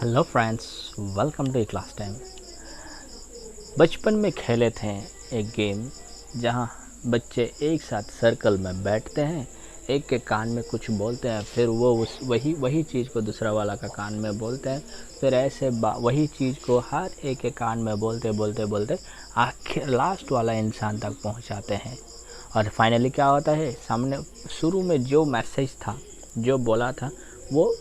Hello friends, welcome to class time. बचपन में खेले थे एक गेम जहां बच्चे एक साथ सर्कल में बैठते हैं, एक के कान में कुछ बोलते हैं, फिर वो वही चीज़ को दूसरा वाला का कान में बोलते हैं, फिर ऐसे वही चीज़ को हर एक के कान में बोलते बोलते बोलते आखिर लास्ट वाला इंसान तक पहुंचाते हैं। और फाइनली क्या होता है, सामने शुरू में जो मैसेज था, जो बोला था, वो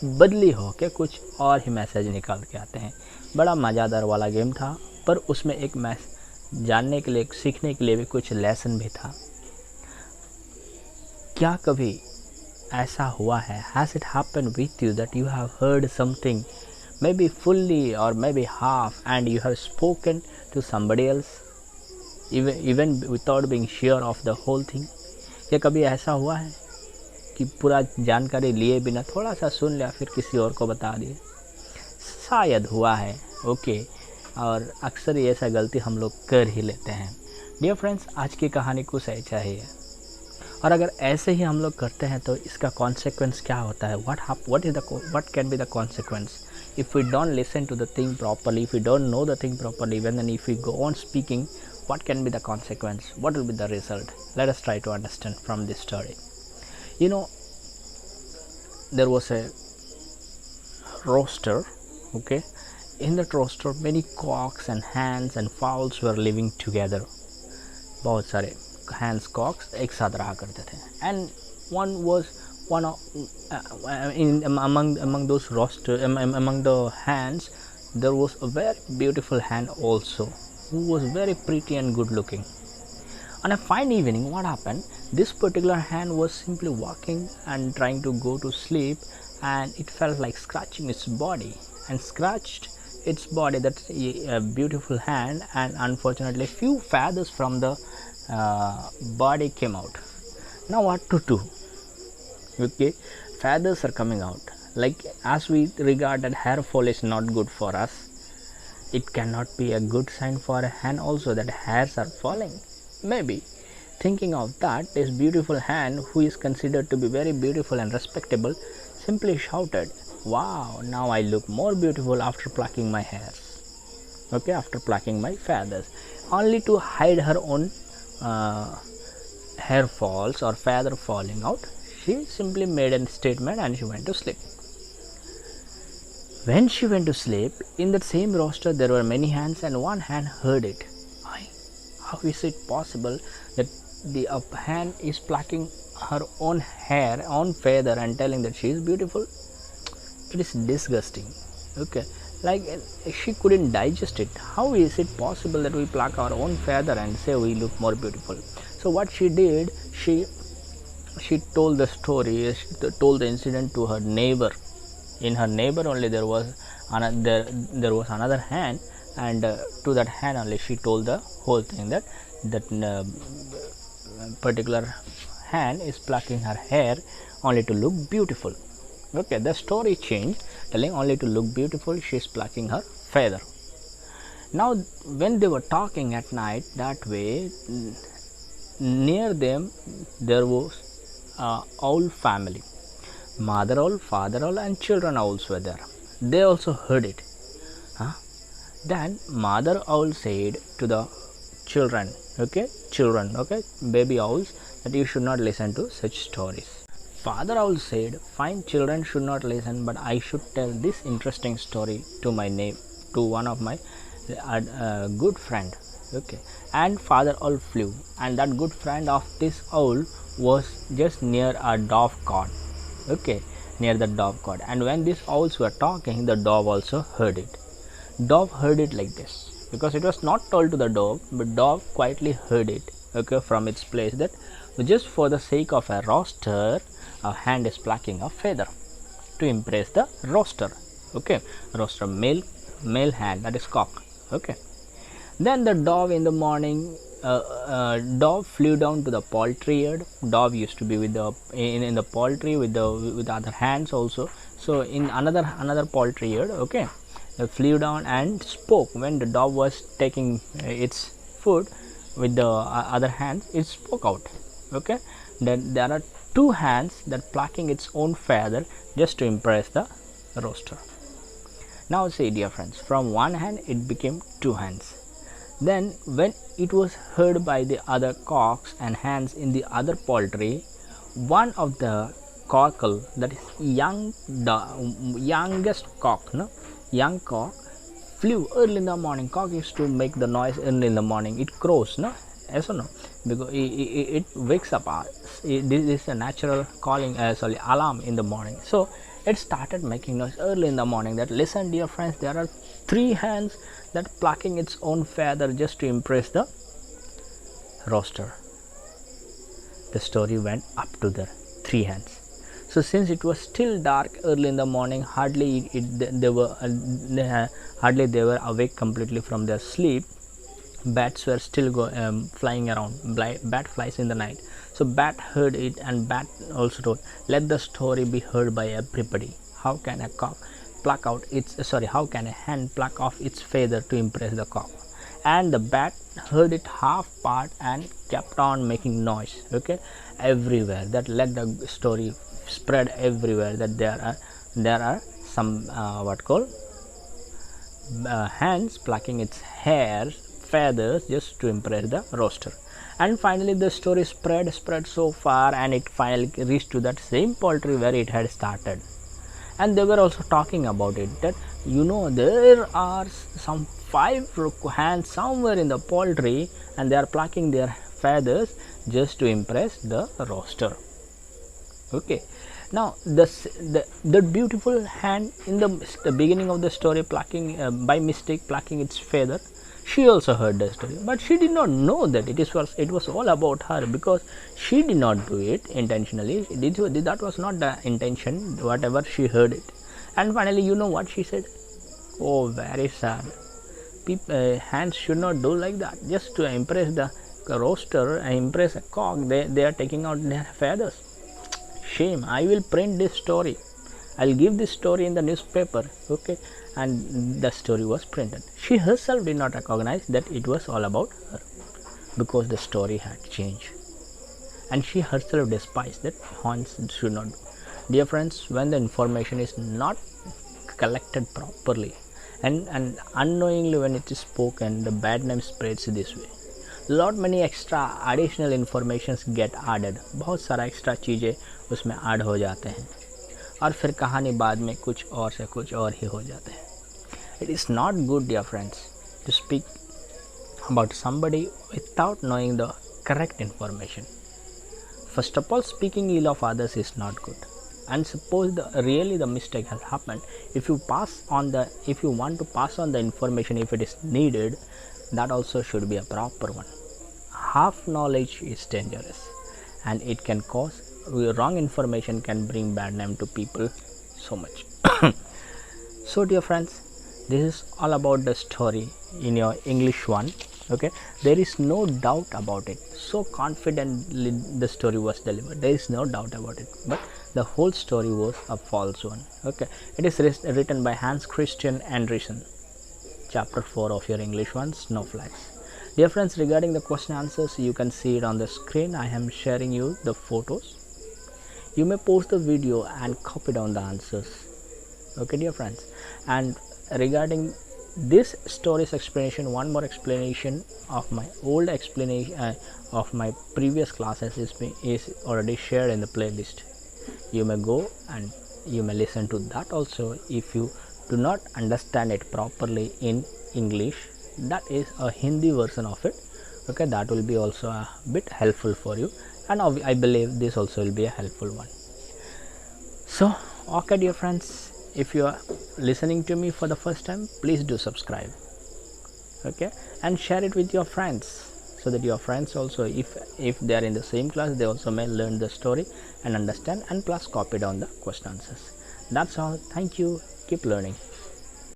बदली हो के कुछ और ही मैसेज निकाल के आते हैं। बड़ा मज़ेदार वाला गेम था, पर उसमें एक जानने के लिए, सीखने के लिए भी कुछ लेसन भी था। क्या कभी ऐसा हुआ है, has it happen with you that you have heard something may be fully or may be half and you have spoken to somebody else even without being sure of the whole thing? क्या कभी ऐसा हुआ है कि पूरा जानकारी लिए बिना थोड़ा सा सुन लिया फिर किसी और को बता दिए? शायद हुआ है, ओके। और अक्सर ये ऐसा गलती हम लोग कर ही लेते हैं। डियर फ्रेंड्स, आज की कहानी कुछ ऐसा ही है, और अगर ऐसे ही हम लोग करते हैं तो इसका कॉन्सिक्वेंस क्या होता है? what can be the consequence if we don't listen to the thing properly, if we don't know the thing properly, when then if we go on speaking, what can be the consequence, what will be the result? Let us try to understand from this story. You know, there was a roaster, okay. In that roaster many cocks and hens and fowls were living together. बहुत सारे hens, cocks एक साथ रहा करते थे, and among those roaster, among the hens, there was a very beautiful hen also, who was very pretty and good looking. On a fine evening, what happened? This particular hen was simply walking and trying to go to sleep, and it felt like scratching its body, and scratched its body. That's a beautiful hen, and unfortunately few feathers from the body came out. Now what to do? Okay, feathers are coming out. Like, as we regard that hair fall is not good for us, it cannot be a good sign for a hen also that hairs are falling. Maybe thinking of that, this beautiful hen, who is considered to be very beautiful and respectable, simply shouted, "Wow, now I look more beautiful after plucking my hairs." Okay, after plucking my feathers, only to hide her own hair falls or feather falling out, she simply made a statement and she went to sleep. When she went to sleep, in that same roaster there were many hens, and one hen heard it. How is it possible that the hen is plucking her own hair, own feather, and telling that she is beautiful? It is disgusting. Okay, like she couldn't digest it. How is it possible that we pluck our own feather and say we look more beautiful? So what she did, she told the story, she told the incident to her neighbor. In her neighbor only there was another hen, and to that hen only she told the whole thing, that particular hen is plucking her hair only to look beautiful. Okay, the story changed, telling only to look beautiful she is plucking her feather. Now when they were talking at night that way, near them there was owl family. Mother owl, father owl, and children owls were there. They also heard it. Then mother owl said to the children, okay, baby owls, that you should not listen to such stories. Father owl said, fine, children should not listen, but I should tell this interesting story to one of my good friend. Okay, and father owl flew, and that good friend of this owl was just near a dove cote. Okay, near the dove cote, and when these owls were talking, the dove also heard it. Dove heard it like this, because it was not told to the dove, but dove quietly heard it, okay, from its place, that just for the sake of a roaster, a hen is plucking a feather to impress the roaster. Okay, roaster, male hen, that is cock. Okay, then the dove in the morning, dove flew down to the poultry yard. Dove used to be with the in the poultry with other hens also. So in another poultry yard, okay, flew down and spoke. When the dove was taking its food with the other hands, it spoke out. Okay, then there are two hands that plucking its own feather just to impress the roaster. Now see dear friends, from one hen it became two hens. Then when it was heard by the other cocks and hens in the other poultry, one of the cockle, that is youngest cock, young cock, flew early in the morning. Cock used to make the noise early in the morning. It crows, yes or no? Because it wakes up. This is a natural calling, alarm in the morning. So it started making noise early in the morning. That listen, dear friends, there are three hens that plucking its own feather just to impress the rooster. The story went up to the three hens. So since it was still dark early in the morning, hardly they were awake completely from their sleep. Bats were still flying around. Bat flies in the night. So bat heard it, and bat also told, let the story be heard by everybody. How can a cock pluck out how can a hen pluck off its feather to impress the cock? And the bat heard it half part and kept on making noise, everywhere. That let the story spread everywhere, that there are some hens plucking its feathers just to impress the rooster. And finally the story spread so far, and it finally reached to that same poultry where it had started. And they were also talking about it, that there are some 5 hens somewhere in the poultry, and they are plucking their feathers just to impress the rooster. Now the beautiful hen in the beginning of the story plucking by mistake plucking its feather, she also heard the story, but she did not know that it was all about her, because she did not do it intentionally. That was not the intention, whatever she heard it. And finally, what she said? Oh, very sad. Hens should not do like that just to impress the rooster and impress a cock. They are taking out their feathers. Shame. I will print this story. I'll give this story in the newspaper. And the story was printed. She herself did not recognize that it was all about her, because the story had changed, and she herself despised that hens should not do. Dear friends, when the information is not collected properly and unknowingly when it is spoken, the bad name spreads this way. Many extra additional informations get added. बहुत सारा extra चीज़ें उसमें add हो जाते हैं, और फिर कहानी बाद में कुछ और से कुछ और ही हो जाते हैं. It is not good, dear friends, to speak about somebody without knowing the correct information. First of all, speaking ill of others is not good. And suppose really the mistake has happened, if you want to pass on the information, if it is needed, that also should be a proper one. Half knowledge is dangerous, and it can cause wrong information, can bring bad name to people so much. So dear friends, this is all about the story in your English 1. There is no doubt about it. So confidently the story was delivered. There is no doubt about it. But the whole story was a false one. It is written by Hans Christian Andersen. Chapter 4 of your English 1, Snowflakes. Dear friends, regarding the question answers, you can see it on the screen. I am sharing you the photos. You may pause the video and copy down the answers. Dear friends. And regarding this story's explanation, one more explanation of my old explanation of my previous classes is already shared in the playlist. You may go and you may listen to that also. If you do not understand it properly in English, that is a Hindi version of it. That will be also a bit helpful for you, and I believe this also will be a helpful one. So dear friends, if you are listening to me for the first time, please do subscribe, and share it with your friends, so that your friends also, if they are in the same class, they also may learn the story and understand, and plus copy down the question answers. That's all. Thank you. Keep learning.